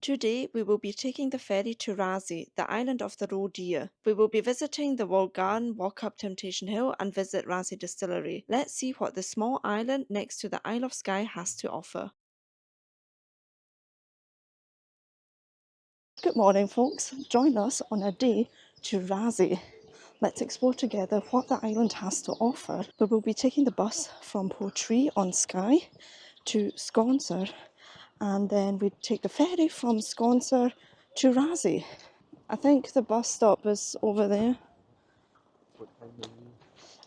Today, we will be taking the ferry to Raasay, the island of the roe deer. We will be visiting the walled garden, walk up Temptation Hill, and visit Raasay Distillery. Let's see what the small island next to the Isle of Skye has to offer. Good morning, folks. Join us on a day to Raasay. Let's explore together what the island has to offer. We will be taking the bus from Portree on Skye to Sconser, and then we take the ferry from Sconser to Raasay. I think the bus stop is over there. What time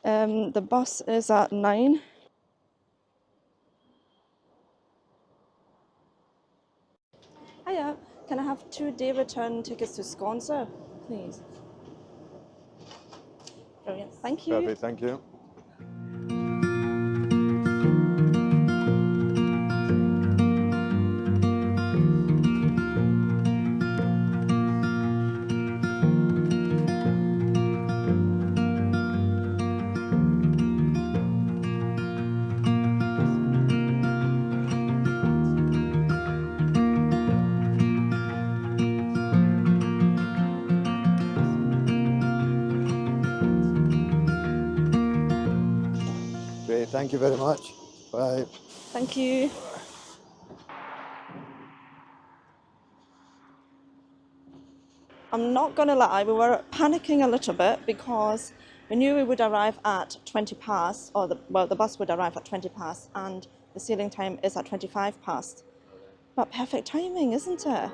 are you? The bus is at 9. Hiya, can I have 2 day return tickets to Sconser, please? Brilliant, thank you. Perfect, thank you. Great, thank you very much. Bye. Thank you. I'm not gonna lie, we were panicking a little bit because we knew we would arrive at 20 past, or the bus would arrive at 20 past, and the sailing time is at 25 past. But perfect timing, isn't it?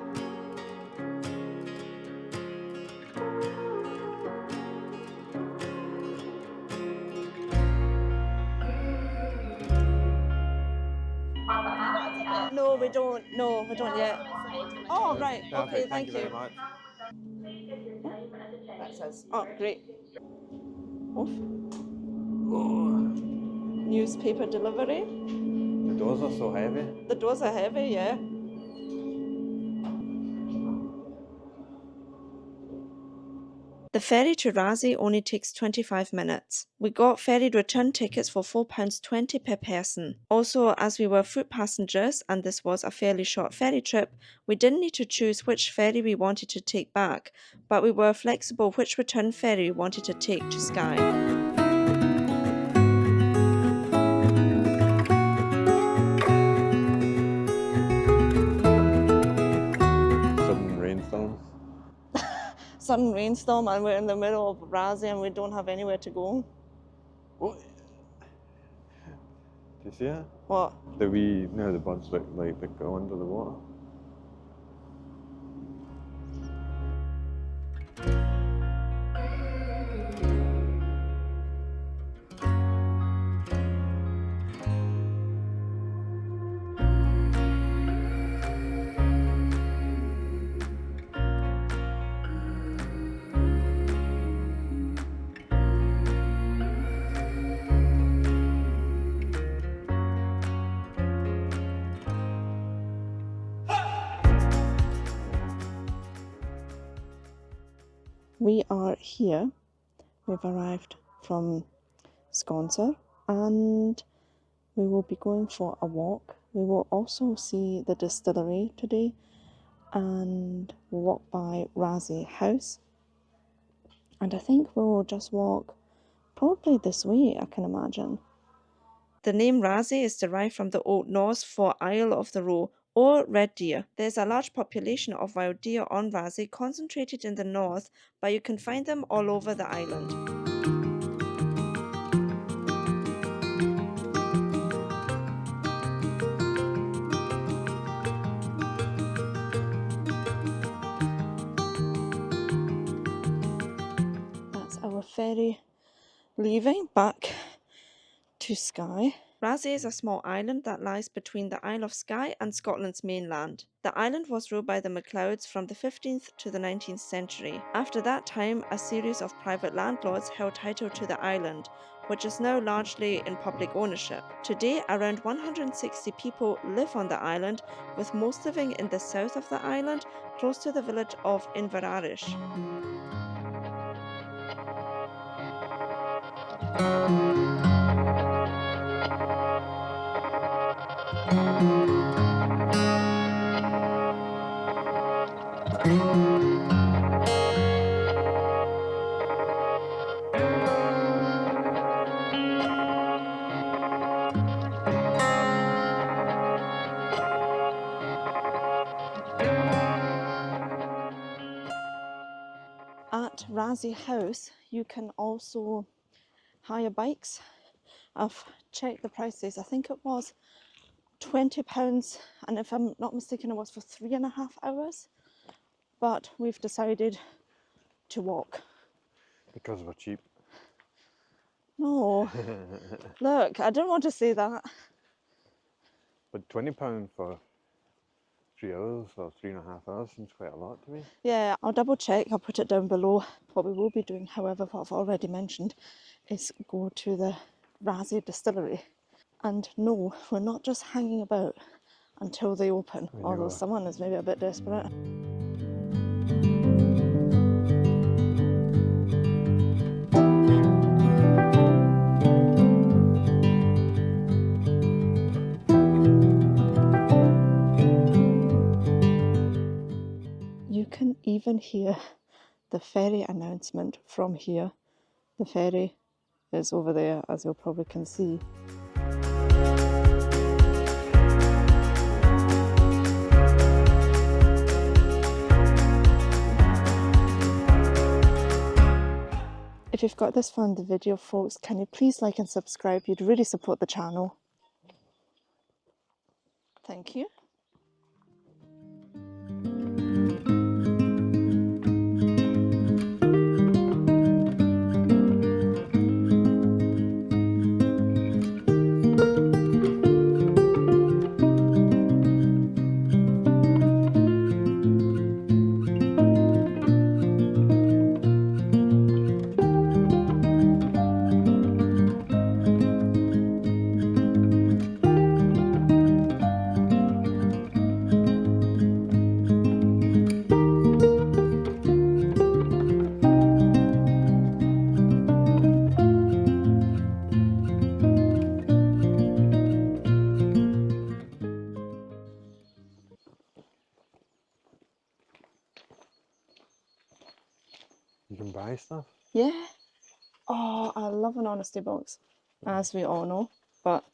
No, we don't. No, we don't yet. Oh, right. Perfect, Okay, thank you very much. That says, oh, great. Oof. Oh, Newspaper delivery. the doors are so heavy. The doors are heavy, yeah. The ferry to Raasay only takes 25 minutes. We got ferry return tickets for £4.20 per person. Also, as we were foot passengers and this was a fairly short ferry trip, we didn't need to choose which ferry we wanted to take back, but we were flexible which return ferry we wanted to take to Skye. Sudden rainstorm. Sudden rainstorm and we're in the middle of Raasay and we don't have anywhere to go. What? Do you see it? What? The wee, the birds look like they go under the water. We are here. We've arrived from Sconser and we will be going for a walk. We will also see the distillery today and we'll walk by Raasay House. And I think we'll just walk probably this way, I can imagine. The name Raasay is derived from the Old Norse for Isle of the Roe, or red deer. There's a large population of wild deer on Raasay concentrated in the north, but you can find them all over the island. That's our ferry leaving back to Skye. Raasay is a small island that lies between the Isle of Skye and Scotland's mainland. The island was ruled by the MacLeods from the 15th to the 19th century. After that time, a series of private landlords held title to the island, which is now largely in public ownership. Today, around 160 people live on the island, with most living in the south of the island, close to the village of Inverarish. At Raasay House, you can also hire bikes. I've checked the prices. I think it was £20, and if I'm not mistaken, it was for 3.5 hours. But we've decided to walk. Because we're cheap. No, look, I don't want to say that. But £20 for 3 hours or 3.5 hours seems quite a lot to me. Yeah, I'll double check. I'll put it down below. What we will be doing, however, what I've already mentioned, is go to the Raasay Distillery. And no, we're not just hanging about until they open, although someone is maybe a bit desperate. You can even hear the ferry announcement from here. The ferry is over there, as you probably can see. If you've got this far in the video, folks, can you please like and subscribe? You'd really support the channel. Thank you. You can buy stuff? Yeah. Oh, I love an honesty box, as we all know, but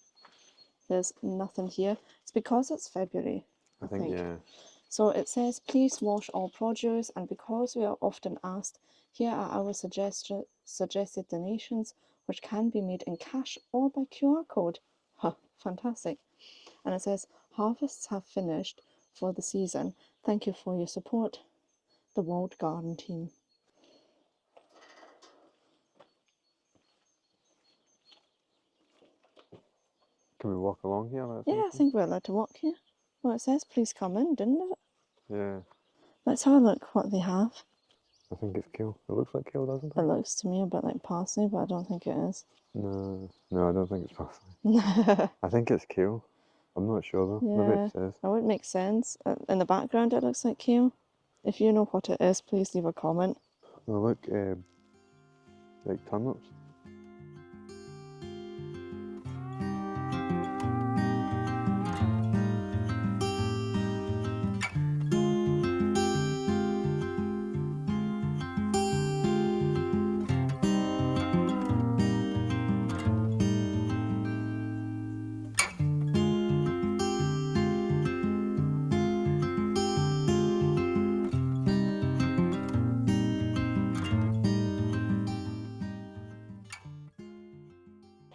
there's nothing here. It's because it's February, I think. Yeah. So it says, please wash all produce, and because we are often asked, here are our suggested donations, which can be made in cash or by QR code. Huh, fantastic. And it says, harvests have finished for the season. Thank you for your support, the Walled Garden team. Can we walk along here? Yeah, I think we're allowed to walk here. Well, it says, please come in, didn't it? Yeah. Let's have a look what they have. I think it's kale. It looks like kale, doesn't it? It looks to me a bit like parsley, but I don't think it is. No, I don't think it's parsley. I think it's kale. I'm not sure though. Yeah, Maybe it says. that would make sense. In the background, it looks like kale. If you know what it is, please leave a comment. They look like turnips.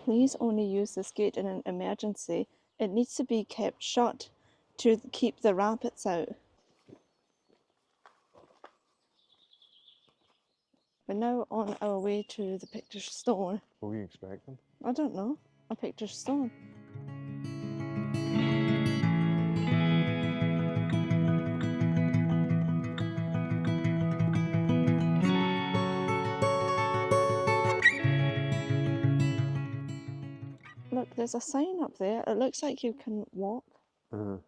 Please only use this gate in an emergency. It needs to be kept shut to keep the rabbits out. We're now on our way to the picture store. What were you expecting? I don't know, a picture store. Look, there's a sign up there. It looks like you can walk. You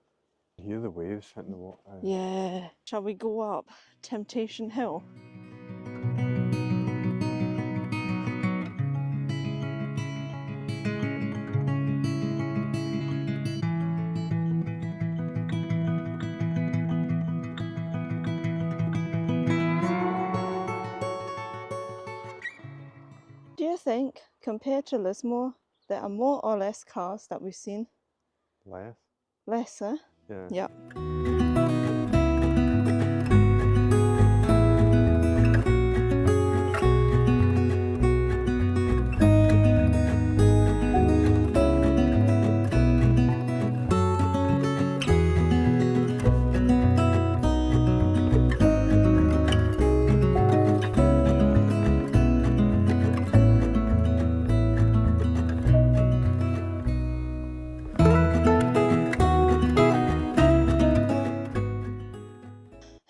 hear the waves hitting the water. Yeah. Shall we go up Temptation Hill? think compared to Lismore, there are more or less cars that we've seen? Less. Less, eh? Yeah. Yep.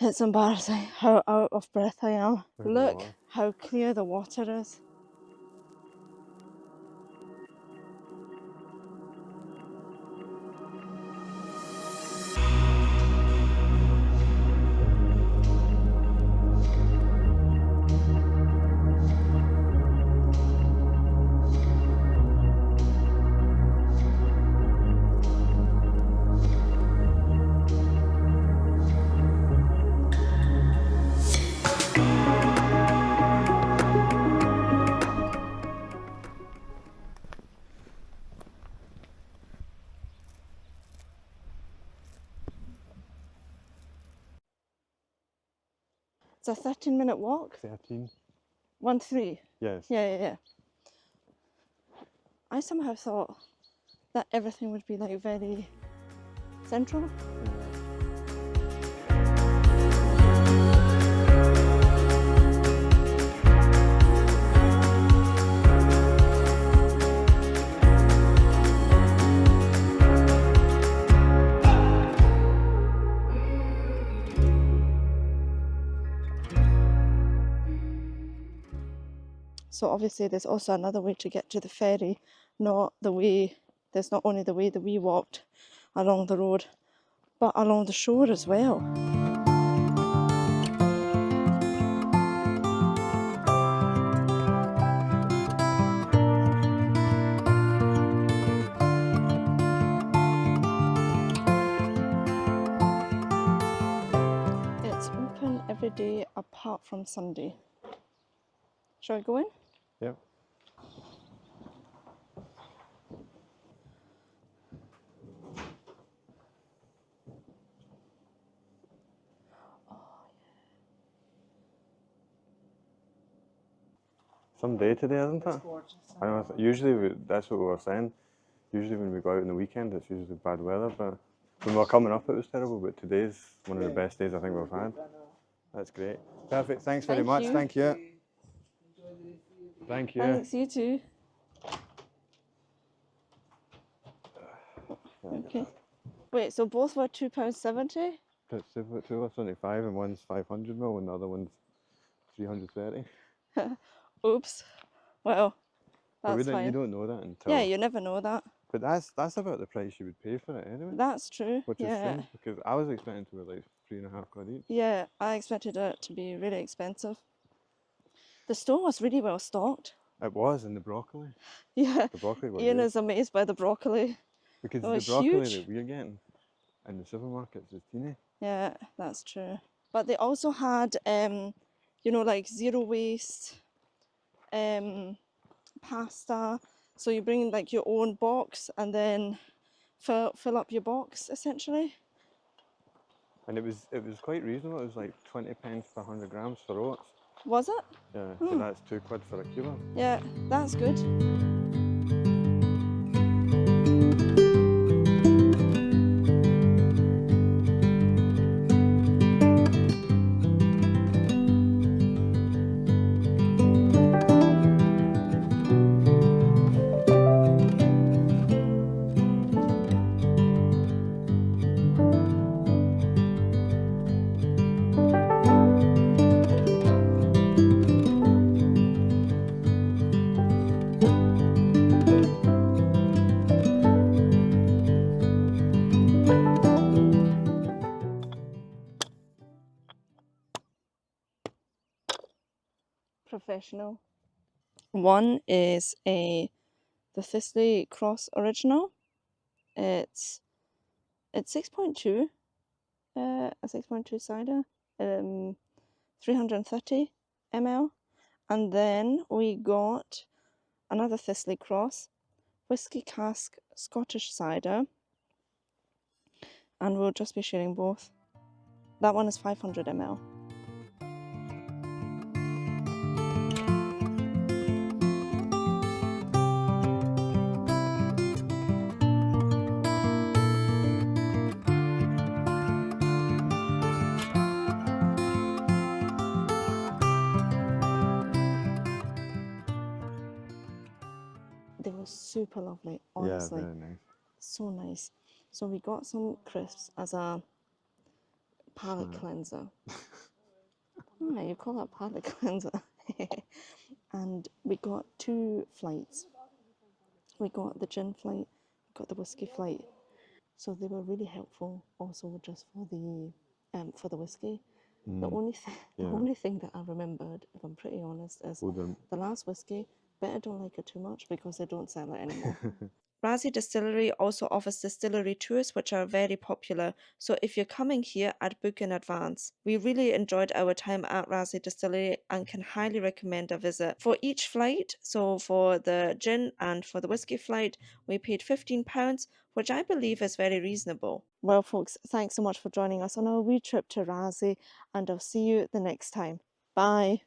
It's embarrassing how out of breath I am. Look at the Look water. how clear the water is. It's a 13-minute walk. 13. 1-3. Yes. Yeah. I somehow thought that everything would be like very central. So obviously there's also another way to get to the ferry, not the way, there's not only the way that we walked along the road, but along the shore as well. It's open every day apart from Sunday. Shall we go in? Yep. Some day today, isn't it? I know. Usually, that's what we were saying. Usually, when we go out on the weekend, it's usually bad weather. But when we were coming up, it was terrible. But today's one of the best days I think we've had. That's great. Perfect. Thanks very Thank much. you. Thank you. Thank you. Thanks, you too. Okay. Wait, so both were £2.70? That's two are 75 and one's 500 mil and the other one's 330. Oops. Well, But that's you fine. don't know that until. Yeah, you never know that. But that's about the price you would pay for it anyway. That's true. Which is Yeah. strange because I was expecting to be like £3.50 each. Yeah, I expected it to be really expensive. The store was really well stocked. It was, and the broccoli. Yeah, The broccoli was Ian good. is amazed by the broccoli. Because It the was broccoli huge. that we're getting in the supermarkets is teeny. Yeah, that's true. But they also had, you know, like zero waste pasta. So you bring like your own box and then fill up your box essentially. And it was quite reasonable. It was like 20 pence per 100 grams for oats. Was it? Yeah, so that's £2 for a kilo. Yeah, that's good. Professional. One is the Thistley Cross Original. It's 6.2, a 6.2 cider, 330 ml. And then we got another Thistle Cross, whiskey cask Scottish cider, and we'll just be sharing both. That one is 500 ml. They were super lovely, honestly. Yeah, very nice. So nice. So we got some crisps as a palate cleanser. Oh, you call that palate cleanser. And we got 2 flights. We got the gin flight, we got the whiskey flight. So they were really helpful also just for the whiskey. The only thing that I remembered, if I'm pretty honest, is the last whiskey, but I don't like it too much because they don't sell it anymore. Raasay Distillery also offers distillery tours, which are very popular. So if you're coming here, I'd book in advance. We really enjoyed our time at Raasay Distillery and can highly recommend a visit. For each flight, so for the gin and for the whiskey flight, we paid £15, which I believe is very reasonable. Well, folks, thanks so much for joining us on our wee trip to Raasay, and I'll see you the next time. Bye.